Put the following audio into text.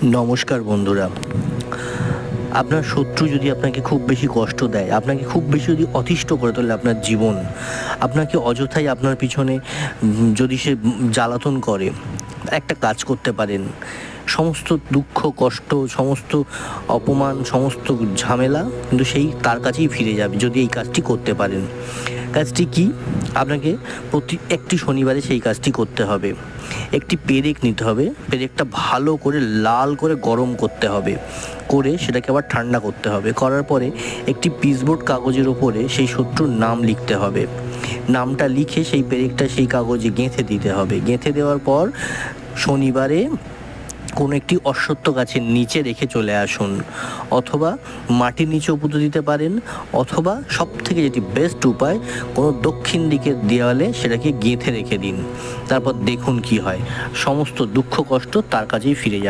নমস্কার বন্ধুরা। আপনার শত্রু যদি আপনাকে খুব বেশি কষ্ট দেয়, আপনাকে খুব বেশি যদি অতিষ্ঠ করে তোলে আপনার জীবন, আপনাকে অযথাই আপনার পিছনে যদি সে জ্বালাতন করে, একটা কাজ করতে পারেন। সমস্ত দুঃখ, কষ্ট, সমস্ত অপমান, সমস্ত ঝামেলা কিন্তু সেই তার কাছেই ফিরে যাবে যদি এই কাজটি করতে পারেন। কাজটি কি? আপনাকে একটি শনিবারে সেই কাজটি করতে হবে। একটি পেরেক নিতে হবে, পেরেকটা ভালো করে লাল করে গরম করতে হবে, করে সেটাকে আবার ঠান্ডা করতে হবে। করার পরে একটি পিচবোর্ড কাগজের ওপরে সেই শত্রুর নাম লিখতে হবে। নামটা লিখে সেই পেরেকটা সেই কাগজে গেঁথে দিতে হবে। গেঁথে দেওয়ার পর শনিবারে কোনো একটি অশ্বত্থ গাছের নিচে রেখে চলে আসুন, অথবা মাটির নিচেও পুঁতে দিতে পারেন, অথবা সবথেকে যেটি বেস্ট উপায়, কোনো দক্ষিণ দিকের দেওয়ালে সেটাকে গেঁথে রেখে দিন। তারপর দেখুন কি হয়, সমস্ত দুঃখ কষ্ট তার কাছেই ফিরে যাবে।